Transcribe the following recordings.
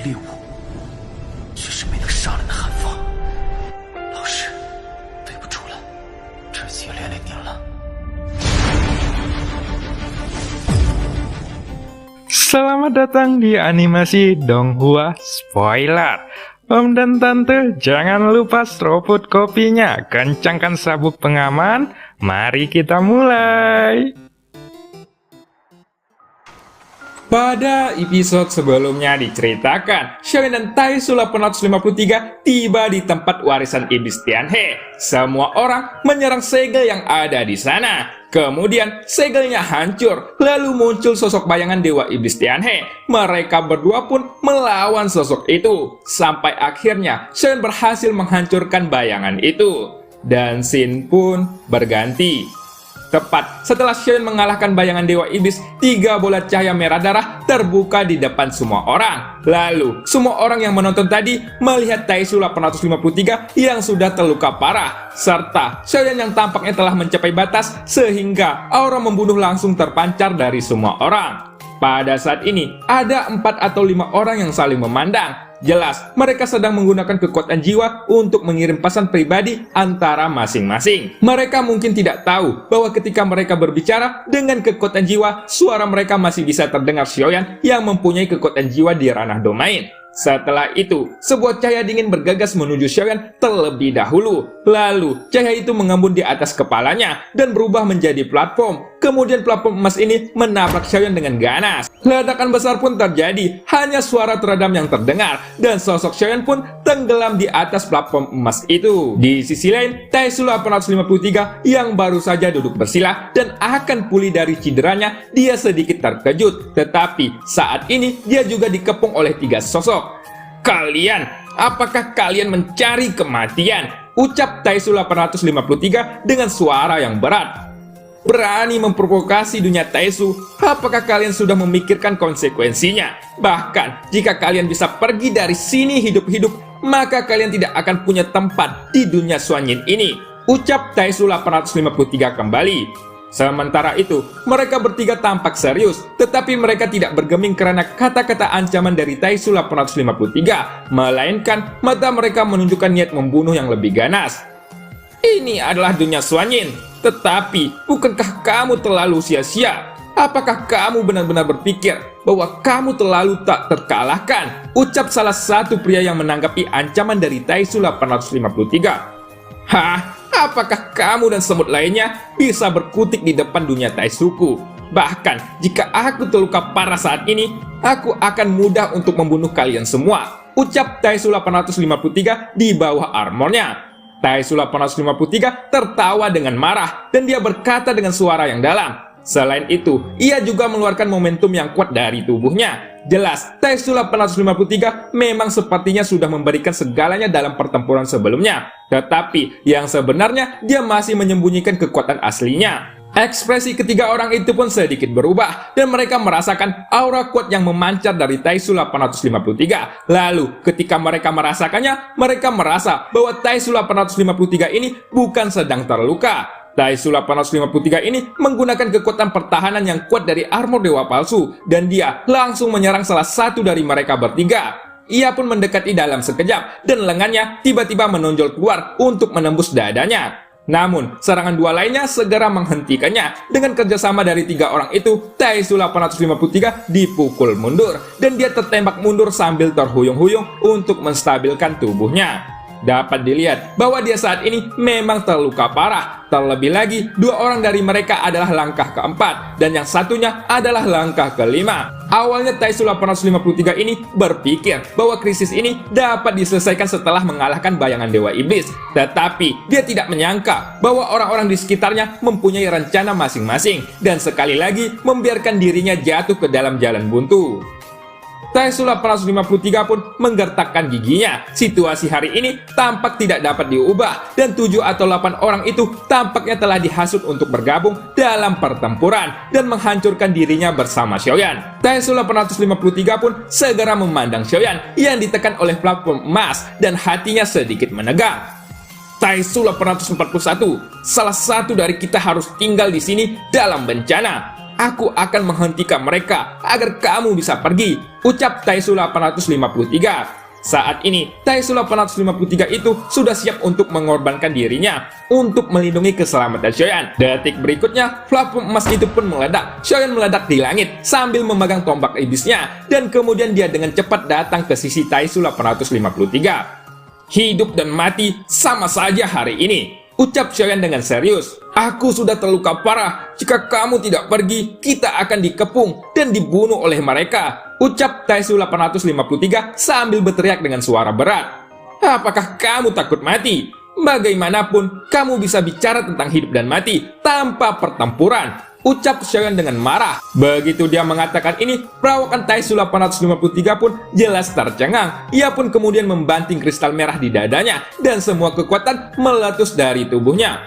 猎物，却是没能杀人的寒风。老师，对不住了，这次也连累您了。Selamat datang di animasi Donghua Spoiler. Om dan Tante, jangan lupa seruput kopinya, kencangkan sabuk pengaman, mari kita mulai. Pada episode sebelumnya diceritakan, Xiaoyan dan Taisu 853 tiba di tempat warisan iblis Tianhe. Semua orang menyerang segel yang ada di sana. Kemudian segelnya hancur, lalu muncul sosok bayangan Dewa Iblis Tianhe. Mereka berdua pun melawan sosok itu. Sampai akhirnya Xiaoyan berhasil menghancurkan bayangan itu. Dan scene pun berganti. Tepat setelah Xiaoyan mengalahkan bayangan Dewa Iblis, 3 bola cahaya merah darah terbuka di depan semua orang. Lalu, semua orang yang menonton tadi melihat Taisu 853 yang sudah terluka parah, serta Xiaoyan yang tampaknya telah mencapai batas sehingga aura membunuh langsung terpancar dari semua orang. Pada saat ini, ada 4 atau 5 orang yang saling memandang. Jelas, mereka sedang menggunakan kekuatan jiwa untuk mengirim pesan pribadi antara masing-masing. Mereka mungkin tidak tahu bahwa ketika mereka berbicara dengan kekuatan jiwa, suara mereka masih bisa terdengar Xiaoyan yang mempunyai kekuatan jiwa di ranah domain. Setelah itu, sebuah cahaya dingin bergegas menuju Xiaoyan terlebih dahulu. Lalu, cahaya itu mengembun di atas kepalanya dan berubah menjadi platform. Kemudian platform emas ini menabrak Xiaoyan dengan ganas. Ledakan besar pun terjadi, hanya suara teredam yang terdengar, dan sosok Xiaoyan pun tenggelam di atas platform emas itu. Di sisi lain, Taisu 853 yang baru saja duduk bersila dan akan pulih dari cederanya, dia sedikit terkejut. Tetapi saat ini dia juga dikepung oleh 3 sosok. Kalian, apakah kalian mencari kematian? Ucap Taisu 853 dengan suara yang berat. Berani memprovokasi dunia Taisu, apakah kalian sudah memikirkan konsekuensinya? Bahkan, jika kalian bisa pergi dari sini hidup-hidup, maka kalian tidak akan punya tempat di dunia Xuanyin ini. Ucap Taisu 853 kembali. Sementara itu, mereka bertiga tampak serius, tetapi mereka tidak bergeming karena kata-kata ancaman dari Taisu 853, melainkan mata mereka menunjukkan niat membunuh yang lebih ganas. Ini adalah dunia Xuanyin, tetapi bukankah kamu terlalu sia-sia? Apakah kamu benar-benar berpikir bahwa kamu terlalu tak terkalahkan? Ucap salah satu pria yang menanggapi ancaman dari Taisu 853. Hah? Apakah kamu dan semut lainnya bisa berkutik di depan dunia Taisuku? Bahkan, jika aku terluka parah saat ini, aku akan mudah untuk membunuh kalian semua. Ucap Taisu 853 di bawah armornya. Taisu 853 tertawa dengan marah, dan dia berkata dengan suara yang dalam. Selain itu, ia juga mengeluarkan momentum yang kuat dari tubuhnya. Jelas, Taisu 853 memang sepertinya sudah memberikan segalanya dalam pertempuran sebelumnya. Tetapi, yang sebenarnya dia masih menyembunyikan kekuatan aslinya. Ekspresi ketiga orang itu pun sedikit berubah, dan mereka merasakan aura kuat yang memancar dari Taisu 853. Lalu, ketika mereka merasakannya, mereka merasa bahwa Taisu 853 ini bukan sedang terluka. Taisu 853 ini menggunakan kekuatan pertahanan yang kuat dari armor dewa palsu, dan dia langsung menyerang salah satu dari mereka bertiga. Ia pun mendekati dalam sekejap, dan lengannya tiba-tiba menonjol keluar untuk menembus dadanya. Namun, serangan 2 lainnya segera menghentikannya. Dengan kerjasama dari 3 orang itu, Taisu 853 dipukul mundur, dan dia tertembak mundur sambil terhuyung-huyung untuk menstabilkan tubuhnya. Dapat dilihat bahwa dia saat ini memang terluka parah. Terlebih lagi, 2 orang dari mereka adalah langkah keempat, dan yang satunya adalah langkah kelima. Awalnya Taisu 853 ini berpikir bahwa krisis ini dapat diselesaikan setelah mengalahkan bayangan Dewa Iblis. Tetapi, dia tidak menyangka bahwa orang-orang di sekitarnya mempunyai rencana masing-masing, dan sekali lagi membiarkan dirinya jatuh ke dalam jalan buntu. Taisu 853 pun menggertakkan giginya. Situasi hari ini tampak tidak dapat diubah, dan 7 atau 8 orang itu tampaknya telah dihasut untuk bergabung dalam pertempuran dan menghancurkan dirinya bersama Xiaoyan. Taisu 853 pun segera memandang Xiaoyan yang ditekan oleh platform emas, dan hatinya sedikit menegang. Taisu 841, salah satu dari kita harus tinggal di sini dalam bencana. aku akan menghentikan mereka agar kamu bisa pergi, ucap Taisu 853. Saat ini, Taisu 853 itu sudah siap untuk mengorbankan dirinya untuk melindungi keselamatan Xiaoyan. Detik berikutnya, platform emas itu pun meledak. Xiaoyan meledak di langit sambil memegang tombak iblisnya, dan kemudian dia dengan cepat datang ke sisi Taisu 853. Hidup dan mati sama saja hari ini, ucap Xiaoyan dengan serius. Aku sudah terluka parah. Jika kamu tidak pergi, kita akan dikepung dan dibunuh oleh mereka, ucap Taisu 853 sambil berteriak dengan suara berat. Apakah kamu takut mati? Bagaimanapun, kamu bisa bicara tentang hidup dan mati tanpa pertempuran, ucap Xiaoyan dengan marah. Begitu dia mengatakan ini, perawakan Taisu 853 pun jelas tercengang. Ia pun kemudian membanting kristal merah di dadanya dan semua kekuatan meletus dari tubuhnya.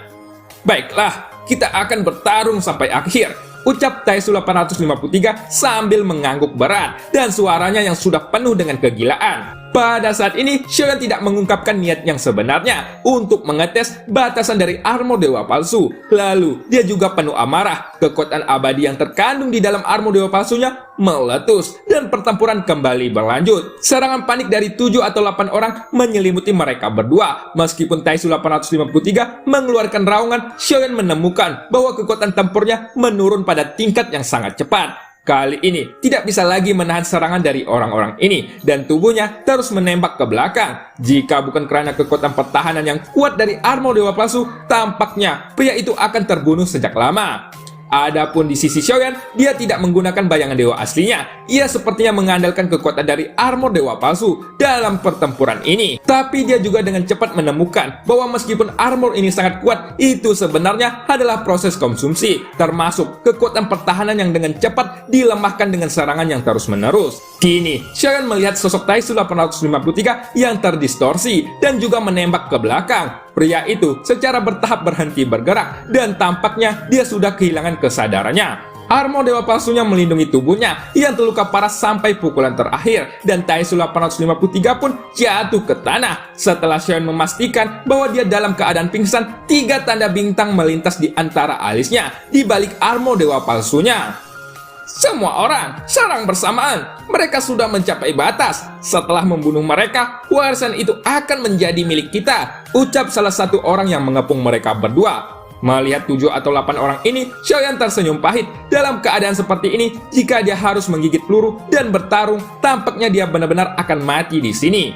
Baiklah, kita akan bertarung sampai akhir, ucap Taisu 853 sambil mengangguk berat dan suaranya yang sudah penuh dengan kegilaan. Pada saat ini, Xiaoyan tidak mengungkapkan niat yang sebenarnya untuk mengetes batasan dari armor dewa palsu. Lalu, dia juga penuh amarah. Kekuatan abadi yang terkandung di dalam armor dewa palsunya meletus dan pertempuran kembali berlanjut. Serangan panik dari 7 atau 8 orang menyelimuti mereka berdua. Meskipun Taisu 853 mengeluarkan raungan, Xiaoyan menemukan bahwa kekuatan tempurnya menurun pada tingkat yang sangat cepat. Kali ini tidak bisa lagi menahan serangan dari orang-orang ini dan tubuhnya terus menembak ke belakang. Jika bukan karena kekuatan pertahanan yang kuat dari armor dewa palsu, tampaknya pria itu akan terbunuh sejak lama. Adapun di sisi Xiaoyan, dia tidak menggunakan bayangan dewa aslinya. Ia sepertinya mengandalkan kekuatan dari armor dewa palsu dalam pertempuran ini. Tapi dia juga dengan cepat menemukan bahwa meskipun armor ini sangat kuat, itu sebenarnya adalah proses konsumsi, termasuk kekuatan pertahanan yang dengan cepat dilemahkan dengan serangan yang terus-menerus. Kini, Xiaoyan melihat sosok Taisu 853 yang terdistorsi dan juga menembak ke belakang. Pria itu secara bertahap berhenti bergerak dan tampaknya dia sudah kehilangan kesadarannya. Armor dewa palsunya melindungi tubuhnya yang terluka parah sampai pukulan terakhir dan Taisu 853 pun jatuh ke tanah. Setelah Xiaoyan memastikan bahwa dia dalam keadaan pingsan, 3 tanda bintang melintas di antara alisnya di balik armor dewa palsunya. Semua orang serang bersamaan. Mereka sudah mencapai batas. Setelah membunuh mereka, warisan itu akan menjadi milik kita, ucap salah satu orang yang mengepung mereka berdua. Melihat 7 atau 8 orang ini, Xiaoyan tersenyum pahit. Dalam keadaan seperti ini, jika dia harus menggigit peluru dan bertarung, tampaknya dia benar-benar akan mati di sini.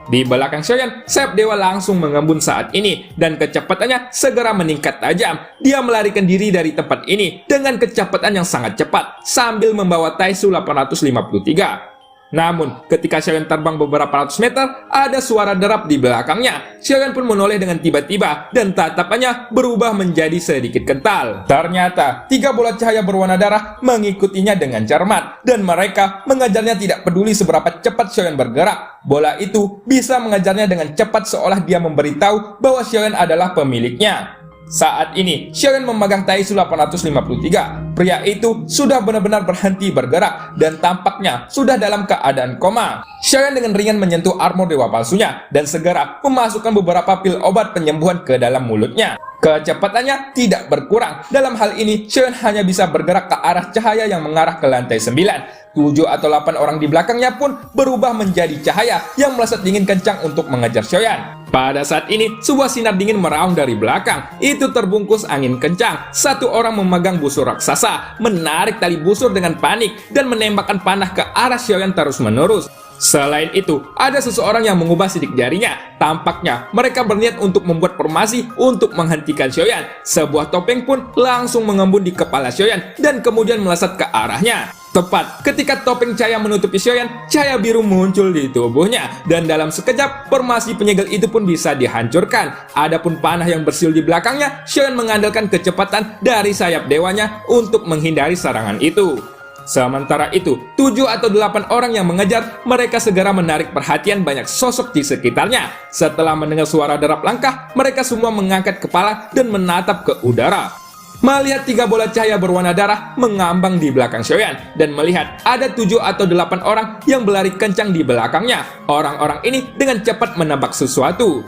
Di belakang Xiaoyan, sayap dewa langsung mengembun saat ini dan kecepatannya segera meningkat tajam. Dia melarikan diri dari tempat ini dengan kecepatan yang sangat cepat sambil membawa Taisu 853. Namun, ketika Xiaoyan terbang beberapa ratus meter, ada suara derap di belakangnya. Xiaoyan pun menoleh dengan tiba-tiba dan tatapannya berubah menjadi sedikit kental. Ternyata, 3 bola cahaya berwarna darah mengikutinya dengan cermat dan mereka mengejarnya tidak peduli seberapa cepat Xiaoyan bergerak. Bola itu bisa mengejarnya dengan cepat seolah dia memberitahu bahwa Xiaoyan adalah pemiliknya. Saat ini, Xiaoyan memegang Taisu 853. Pria itu sudah benar-benar berhenti bergerak dan tampaknya sudah dalam keadaan koma. Xiaoyan dengan ringan menyentuh armor dewa palsunya dan segera memasukkan beberapa pil obat penyembuhan ke dalam mulutnya. Kecepatannya tidak berkurang. Dalam hal ini, Xiaoyan hanya bisa bergerak ke arah cahaya yang mengarah ke lantai 9. 7 atau 8 orang di belakangnya pun berubah menjadi cahaya yang melesat dingin kencang untuk mengejar Xiaoyan. Pada saat ini, sebuah sinar dingin meraung dari belakang. Itu terbungkus angin kencang. Satu orang memegang busur raksasa, menarik tali busur dengan panik, dan menembakkan panah ke arah Xiaoyan terus-menerus. Selain itu, ada seseorang yang mengubah sidik jarinya. Tampaknya mereka berniat untuk membuat formasi untuk menghentikan Xiaoyan. Sebuah topeng pun langsung mengembun di kepala Xiaoyan dan kemudian melesat ke arahnya. Tepat ketika topeng cahaya menutupi Xiaoyan, cahaya biru muncul di tubuhnya dan dalam sekejap formasi penyegel itu pun bisa dihancurkan. Adapun panah yang bersiul di belakangnya, Xiaoyan mengandalkan kecepatan dari sayap dewanya untuk menghindari serangan itu. Sementara itu, 7 atau 8 orang yang mengejar, mereka segera menarik perhatian banyak sosok di sekitarnya. Setelah mendengar suara derap langkah, mereka semua mengangkat kepala dan menatap ke udara. Melihat 3 bola cahaya berwarna darah mengambang di belakang Xiaoyan dan melihat ada 7 atau 8 orang yang berlari kencang di belakangnya. Orang-orang ini dengan cepat menebak sesuatu.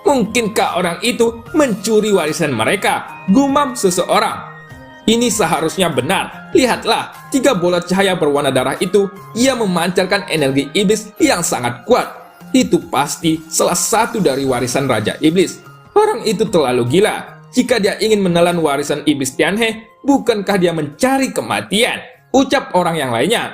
Mungkinkah orang itu mencuri warisan mereka? Gumam seseorang. Ini seharusnya benar. Lihatlah, 3 bola cahaya berwarna darah itu, ia memancarkan energi iblis yang sangat kuat. Itu pasti salah satu dari warisan Raja Iblis. Orang itu terlalu gila. Jika dia ingin menelan warisan iblis Tianhe, bukankah dia mencari kematian? Ucap orang yang lainnya.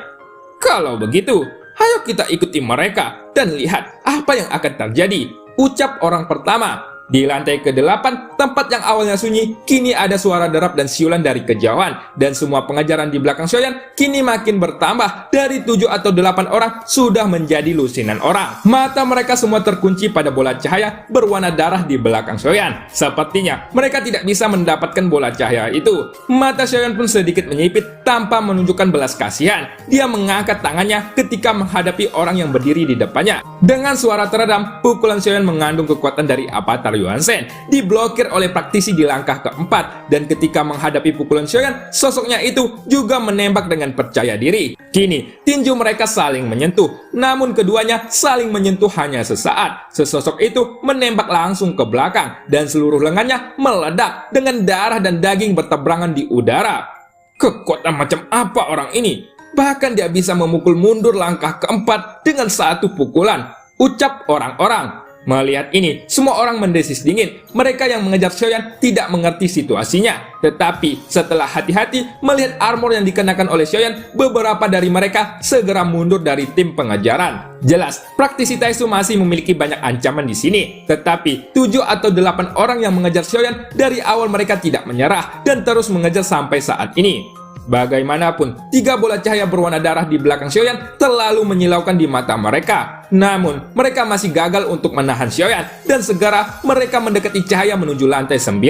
Kalau begitu, ayo kita ikuti mereka dan lihat apa yang akan terjadi. Ucap orang pertama. Di lantai ke-8, tempat yang awalnya sunyi, kini ada suara derap dan siulan dari kejauhan. Dan semua pengejaran di belakang Xiaoyan kini makin bertambah. Dari 7 atau 8 orang sudah menjadi lusinan orang. Mata mereka semua terkunci pada bola cahaya berwarna darah di belakang Xiaoyan. Sepertinya mereka tidak bisa mendapatkan bola cahaya itu. Mata Xiaoyan pun sedikit menyipit tanpa menunjukkan belas kasihan. Dia mengangkat tangannya ketika menghadapi orang yang berdiri di depannya. Dengan suara teredam, pukulan Xiaoyan mengandung kekuatan dari avatar Yuan Shen, diblokir oleh praktisi di langkah keempat, dan ketika menghadapi pukulan Xiaoyan, sosoknya itu juga menembak dengan percaya diri. Kini, tinju mereka saling menyentuh, namun keduanya saling menyentuh hanya sesaat. Sesosok itu menembak langsung ke belakang, dan seluruh lengannya meledak dengan darah dan daging bertebarangan di udara. Kekuatan macam apa orang ini? Bahkan dia bisa memukul mundur langkah keempat dengan satu pukulan, ucap orang-orang. Melihat ini, semua orang mendesis dingin. Mereka yang mengejar Xiaoyan tidak mengerti situasinya. Tetapi setelah hati-hati melihat armor yang dikenakan oleh Xiaoyan, beberapa dari mereka segera mundur dari tim pengejaran. Jelas, praktisi Taisu masih memiliki banyak ancaman di sini. Tetapi 7 atau 8 orang yang mengejar Xiaoyan dari awal mereka tidak menyerah dan terus mengejar sampai saat ini. Bagaimanapun, 3 bola cahaya berwarna darah di belakang Xiaoyan terlalu menyilaukan di mata mereka. Namun, mereka masih gagal untuk menahan Xiaoyan dan segera mereka mendekati cahaya menuju lantai 9.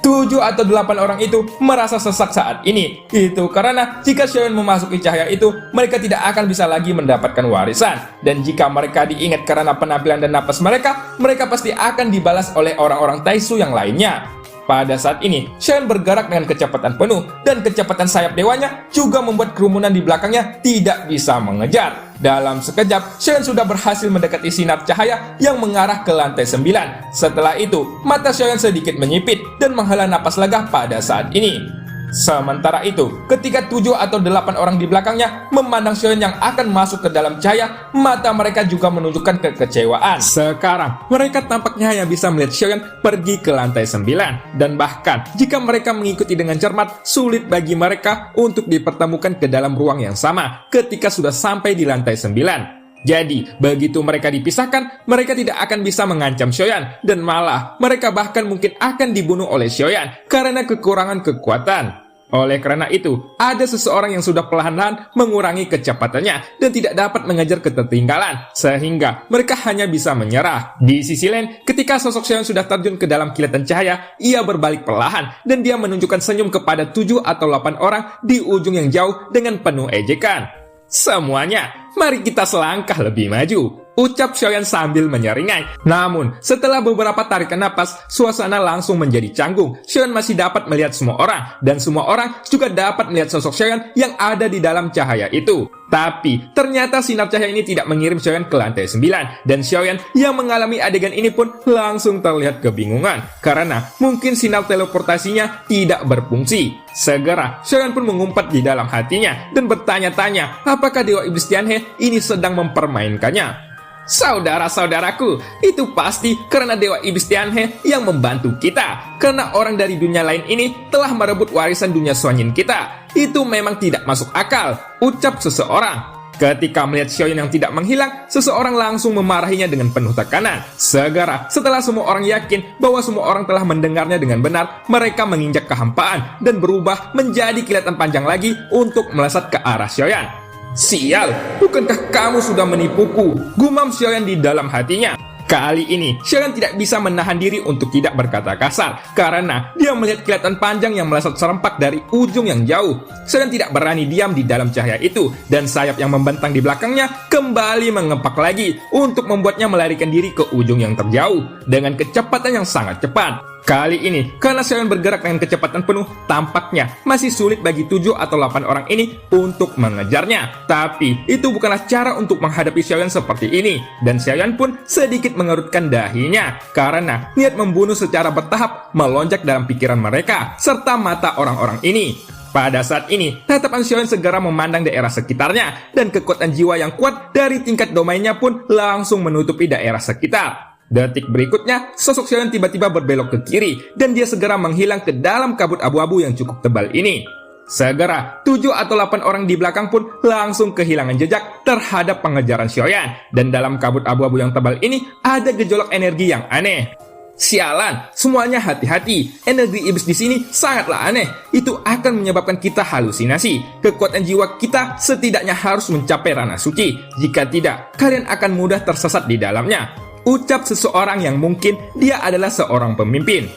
7 atau 8 orang itu merasa sesak saat ini. Itu karena jika Xiaoyan memasuki cahaya itu, mereka tidak akan bisa lagi mendapatkan warisan. Dan jika mereka diingat karena penampilan dan napas mereka, mereka pasti akan dibalas oleh orang-orang Taisu yang lainnya. Pada saat ini, Xiaoyan bergerak dengan kecepatan penuh, dan kecepatan sayap dewanya juga membuat kerumunan di belakangnya tidak bisa mengejar. Dalam sekejap, Xiaoyan sudah berhasil mendekati sinar cahaya yang mengarah ke lantai 9. Setelah itu, mata Xiaoyan sedikit menyipit dan menghela napas lega pada saat ini. Sementara itu, ketika 7 atau 8 orang di belakangnya memandang Xiaoyan yang akan masuk ke dalam cahaya, mata mereka juga menunjukkan kekecewaan. Sekarang, mereka tampaknya hanya bisa melihat Xiaoyan pergi ke lantai 9. Dan bahkan, jika mereka mengikuti dengan cermat, sulit bagi mereka untuk dipertemukan ke dalam ruang yang sama ketika sudah sampai di lantai 9. Jadi, begitu mereka dipisahkan, mereka tidak akan bisa mengancam Xiaoyan, dan malah mereka bahkan mungkin akan dibunuh oleh Xiaoyan karena kekurangan kekuatan. Oleh karena itu, ada seseorang yang sudah perlahan-lahan mengurangi kecepatannya dan tidak dapat mengejar ketertinggalan, sehingga mereka hanya bisa menyerah. Di sisi lain, ketika sosok Xiaoyan sudah terjun ke dalam kilatan cahaya, ia berbalik perlahan dan dia menunjukkan senyum kepada 7 atau 8 orang di ujung yang jauh dengan penuh ejekan. Semuanya, mari kita selangkah lebih maju, ucap Xiaoyan sambil menyeringai. Namun, setelah beberapa tarikan napas, suasana langsung menjadi canggung. Xiaoyan masih dapat melihat semua orang, dan semua orang juga dapat melihat sosok Xiaoyan yang ada di dalam cahaya itu. Tapi, ternyata sinar cahaya ini tidak mengirim Xiaoyan ke lantai 9, dan Xiaoyan yang mengalami adegan ini pun langsung terlihat kebingungan, karena mungkin sinar teleportasinya tidak berfungsi. Segera, Xiaoyan pun mengumpat di dalam hatinya, dan bertanya-tanya apakah Dewa Iblis Tianhe ini sedang mempermainkannya. Saudara-saudaraku, itu pasti karena Dewa Iblis Tianhe yang membantu kita. Karena orang dari dunia lain ini telah merebut warisan dunia Xuanyin kita. Itu memang tidak masuk akal, ucap seseorang. Ketika melihat Xiaoyan yang tidak menghilang, seseorang langsung memarahinya dengan penuh tekanan. Segera, setelah semua orang yakin bahwa semua orang telah mendengarnya dengan benar, mereka menginjak kehampaan dan berubah menjadi kilatan panjang lagi untuk melesat ke arah Xiaoyan. Sial, bukankah kamu sudah menipuku? Gumam Xiaoyan di dalam hatinya. Kali ini, Xiaoyan tidak bisa menahan diri untuk tidak berkata kasar, karena dia melihat kilatan panjang yang melesat serempak dari ujung yang jauh. Xiaoyan tidak berani diam di dalam cahaya itu, dan sayap yang membentang di belakangnya kembali mengepak lagi untuk membuatnya melarikan diri ke ujung yang terjauh dengan kecepatan yang sangat cepat. Kali ini, karena Xiaoyan bergerak dengan kecepatan penuh, tampaknya masih sulit bagi 7 atau 8 orang ini untuk mengejarnya. Tapi, itu bukanlah cara untuk menghadapi Xiaoyan seperti ini. Dan Xiaoyan pun sedikit mengerutkan dahinya, karena niat membunuh secara bertahap melonjak dalam pikiran mereka, serta mata orang-orang ini. Pada saat ini, tatapan Xiaoyan segera memandang daerah sekitarnya, dan kekuatan jiwa yang kuat dari tingkat domainnya pun langsung menutupi daerah sekitar. Detik berikutnya, sosok Xiaoyan tiba-tiba berbelok ke kiri, dan dia segera menghilang ke dalam kabut abu-abu yang cukup tebal ini. Segera, 7 atau 8 orang di belakang pun langsung kehilangan jejak terhadap pengejaran Xiaoyan, dan dalam kabut abu-abu yang tebal ini ada gejolak energi yang aneh. Sialan, semuanya hati-hati. Energi iblis di sini sangatlah aneh. Itu akan menyebabkan kita halusinasi. Kekuatan jiwa kita setidaknya harus mencapai ranah suci. Jika tidak, kalian akan mudah tersesat di dalamnya. Ucap seseorang yang mungkin dia adalah seorang pemimpin.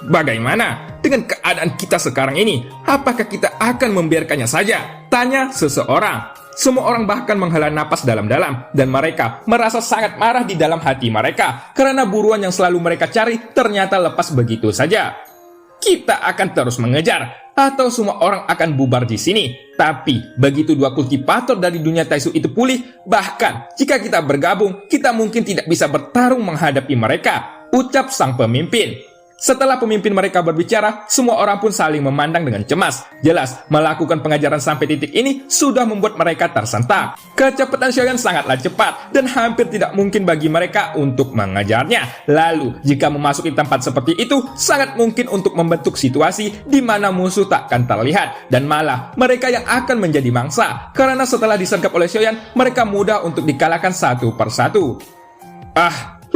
Bagaimana dengan keadaan kita sekarang ini? Apakah kita akan membiarkannya saja? Tanya seseorang. Semua orang bahkan menghela napas dalam-dalam, dan mereka merasa sangat marah di dalam hati mereka karena buruan yang selalu mereka cari ternyata lepas begitu saja. Kita akan terus mengejar, atau semua orang akan bubar di sini. Tapi begitu dua kultivator dari dunia Taisu itu pulih, bahkan jika kita bergabung, kita mungkin tidak bisa bertarung menghadapi mereka, ucap sang pemimpin. Setelah pemimpin mereka berbicara, semua orang pun saling memandang dengan cemas. Jelas, melakukan pengajaran sampai titik ini sudah membuat mereka tersentak. Kecepatan Xiaoyan sangatlah cepat, dan hampir tidak mungkin bagi mereka untuk mengejarnya. Lalu, jika memasuki tempat seperti itu, sangat mungkin untuk membentuk situasi di mana musuh takkan terlihat, dan malah mereka yang akan menjadi mangsa. Karena setelah disergap oleh Xiaoyan, mereka mudah untuk dikalahkan satu persatu.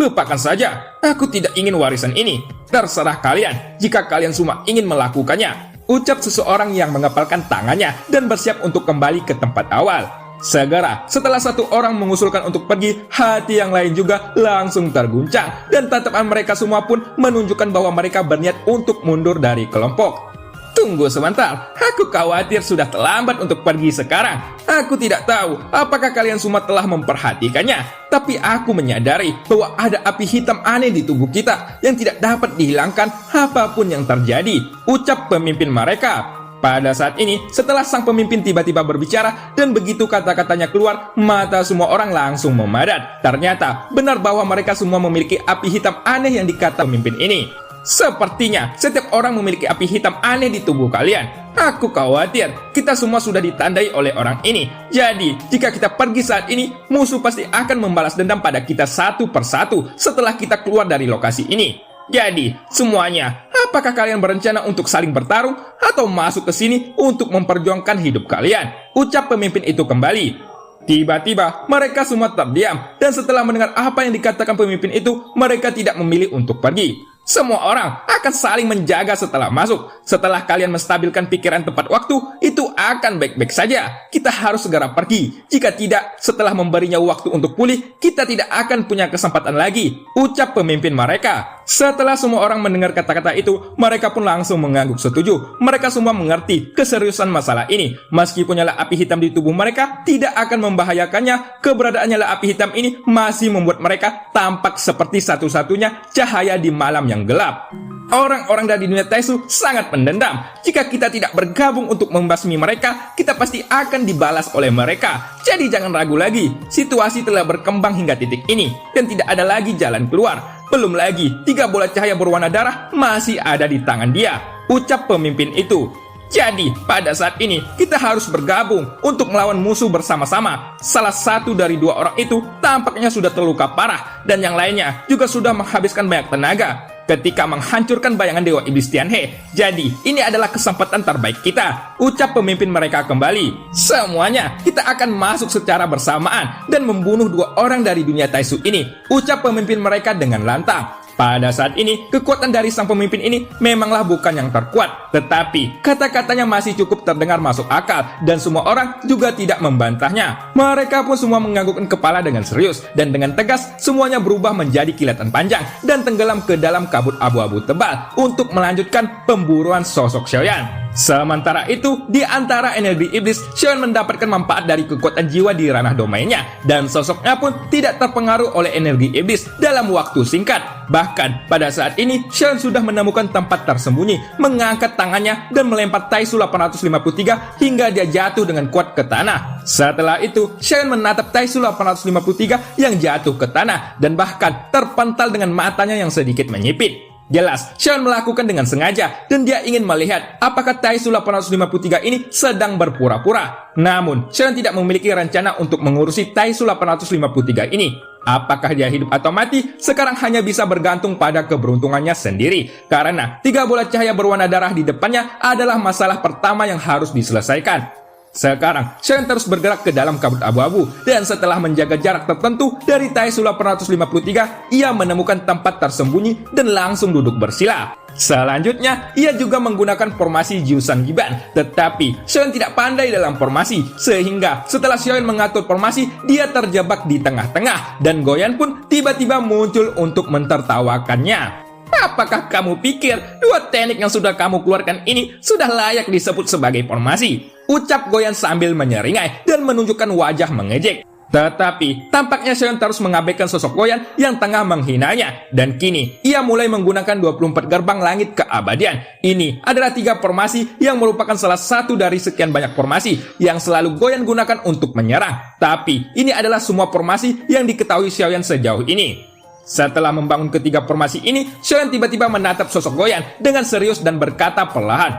Lupakan saja, aku tidak ingin warisan ini. Terserah kalian, jika kalian semua ingin melakukannya, ucap seseorang yang mengepalkan tangannya dan bersiap untuk kembali ke tempat awal. Segera, setelah satu orang mengusulkan untuk pergi, hati yang lain juga langsung terguncang, dan tatapan mereka semua pun menunjukkan bahwa mereka berniat untuk mundur dari kelompok. Tunggu sebentar, aku khawatir sudah terlambat untuk pergi sekarang. Aku tidak tahu apakah kalian semua telah memperhatikannya, tapi aku menyadari bahwa ada api hitam aneh di tubuh kita yang tidak dapat dihilangkan apapun yang terjadi, ucap pemimpin mereka. Pada saat ini, setelah sang pemimpin tiba-tiba berbicara dan begitu kata-katanya keluar, mata semua orang langsung memadat. Ternyata benar bahwa mereka semua memiliki api hitam aneh yang dikata pemimpin ini. Sepertinya setiap orang memiliki api hitam aneh di tubuh kalian. Aku khawatir kita semua sudah ditandai oleh orang ini. Jadi, jika kita pergi saat ini, musuh pasti akan membalas dendam pada kita satu persatu setelah kita keluar dari lokasi ini. Jadi, semuanya, apakah kalian berencana untuk saling bertarung atau masuk ke sini untuk memperjuangkan hidup kalian? Ucap pemimpin itu kembali. Tiba-tiba, mereka semua terdiam, dan setelah mendengar apa yang dikatakan pemimpin itu, mereka tidak memilih untuk pergi. Semua orang akan saling menjaga setelah masuk. Setelah kalian menstabilkan pikiran tepat waktu, itu akan baik-baik saja. Kita harus segera pergi. Jika tidak, setelah memberinya waktu untuk pulih, kita tidak akan punya kesempatan lagi, ucap pemimpin mereka. Setelah semua orang mendengar kata-kata itu, mereka pun langsung mengangguk setuju. Mereka semua mengerti keseriusan masalah ini. Meskipun nyala api hitam di tubuh mereka tidak akan membahayakannya, keberadaan nyala api hitam ini masih membuat mereka tampak seperti satu-satunya cahaya di malam yang gelap. Orang-orang dari dunia Taisu sangat mendendam. Jika kita tidak bergabung untuk membasmi mereka, kita pasti akan dibalas oleh mereka. Jadi jangan ragu lagi. Situasi telah berkembang hingga titik ini, dan tidak ada lagi jalan keluar. Belum lagi, 3 bola cahaya berwarna darah masih ada di tangan dia, ucap pemimpin itu. Jadi, pada saat ini, kita harus bergabung untuk melawan musuh bersama-sama. Salah satu dari 2 orang itu tampaknya sudah terluka parah, dan yang lainnya juga sudah menghabiskan banyak tenaga ketika menghancurkan bayangan Dewa Iblis Tianhe. Jadi, ini adalah kesempatan terbaik kita, ucap pemimpin mereka kembali. Semuanya, kita akan masuk secara bersamaan dan membunuh 2 orang dari dunia Taisu ini, ucap pemimpin mereka dengan lantang. Pada saat ini, kekuatan dari sang pemimpin ini memanglah bukan yang terkuat, tetapi kata-katanya masih cukup terdengar masuk akal, dan semua orang juga tidak membantahnya. Mereka pun semua menganggukkan kepala dengan serius, dan dengan tegas, semuanya berubah menjadi kilatan panjang, dan tenggelam ke dalam kabut abu-abu tebal untuk melanjutkan pemburuan sosok Xiaoyan. Sementara itu, di antara energi iblis, Xiaoyan mendapatkan manfaat dari kekuatan jiwa di ranah domainnya, dan sosoknya pun tidak terpengaruh oleh energi iblis dalam waktu singkat. Bahkan, pada saat ini, Xiaoyan sudah menemukan tempat tersembunyi, mengangkat tangannya, dan melempar Taisu 853 hingga dia jatuh dengan kuat ke tanah. Setelah itu, Xiaoyan menatap Taisu 853 yang jatuh ke tanah, dan bahkan terpental dengan matanya yang sedikit menyipit. Jelas, Xiaoyan melakukan dengan sengaja dan dia ingin melihat apakah Taisu 853 ini sedang berpura-pura. Namun, Xiaoyan tidak memiliki rencana untuk mengurusi Taisu 853 ini. Apakah dia hidup atau mati, sekarang hanya bisa bergantung pada keberuntungannya sendiri. Karena 3 bola cahaya berwarna darah di depannya adalah masalah pertama yang harus diselesaikan. Sekarang, Xiaoyan terus bergerak ke dalam kabut abu-abu, dan setelah menjaga jarak tertentu dari Taisu 853, ia menemukan tempat tersembunyi dan langsung duduk bersila. Selanjutnya, ia juga menggunakan formasi Jiusan Giban, tetapi Xiaoyan tidak pandai dalam formasi, sehingga setelah Xiaoyan mengatur formasi, dia terjebak di tengah-tengah, dan Goyan pun tiba-tiba muncul untuk mentertawakannya. Apakah kamu pikir 2 teknik yang sudah kamu keluarkan ini sudah layak disebut sebagai formasi? Ucap Goyan sambil menyeringai dan menunjukkan wajah mengejek. Tetapi, tampaknya Xiaoyan terus mengabaikan sosok Goyan yang tengah menghinanya. Dan kini, ia mulai menggunakan 24 gerbang langit keabadian. Ini adalah 3 formasi yang merupakan salah satu dari sekian banyak formasi yang selalu Goyan gunakan untuk menyerang. Tapi, ini adalah semua formasi yang diketahui Xiaoyan sejauh ini. Setelah membangun ketiga formasi ini, Xiaoyan tiba-tiba menatap sosok Goyan dengan serius dan berkata perlahan,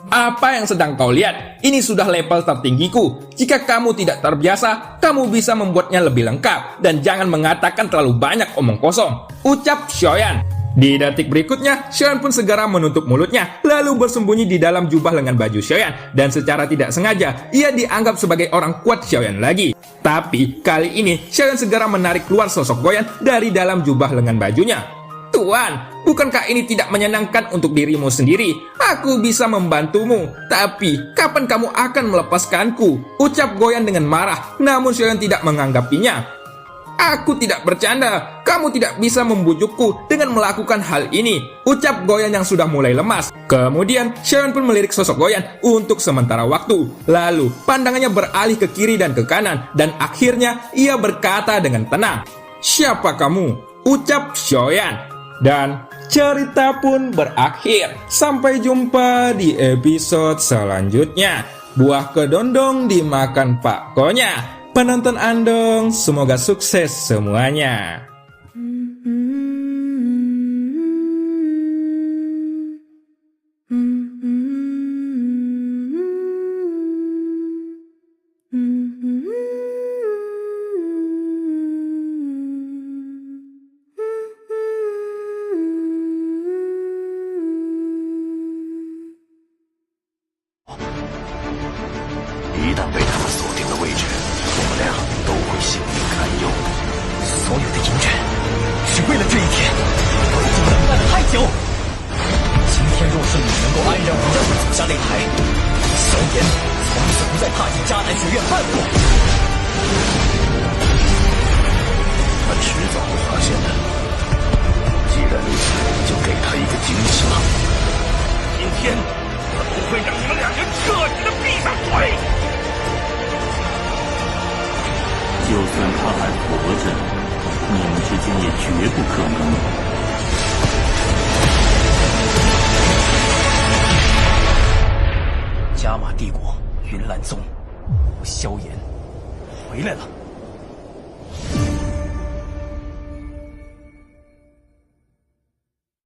"Apa yang sedang kau lihat? Ini sudah level tertinggiku. Jika kamu tidak terbiasa, kamu bisa membuatnya lebih lengkap. Dan jangan mengatakan terlalu banyak omong kosong," ucap Xiaoyan. Di detik berikutnya, Xiaoyan pun segera menutup mulutnya, lalu bersembunyi di dalam jubah lengan baju Xiaoyan. Dan secara tidak sengaja, ia dianggap sebagai orang kuat Xiaoyan lagi. Tapi, kali ini, Xiaoyan segera menarik keluar sosok Goyan dari dalam jubah lengan bajunya. "Tuan, bukankah ini tidak menyenangkan untuk dirimu sendiri? Aku bisa membantumu, tapi kapan kamu akan melepaskanku?" ucap Goyan dengan marah, namun Xiaoyan tidak menganggapinya. "Aku tidak bercanda, kamu tidak bisa membujukku dengan melakukan hal ini," ucap Goyan yang sudah mulai lemas. Kemudian, Xiaoyan pun melirik sosok Goyan untuk sementara waktu. Lalu, pandangannya beralih ke kiri dan ke kanan, dan akhirnya ia berkata dengan tenang, "Siapa kamu?" ucap Xiaoyan. Dan cerita pun berakhir. Sampai jumpa di episode selanjutnya. Buah kedondong dimakan Pak Konya. Penonton Andong, semoga sukses semuanya.加玛帝国云岚宗，萧炎回来了。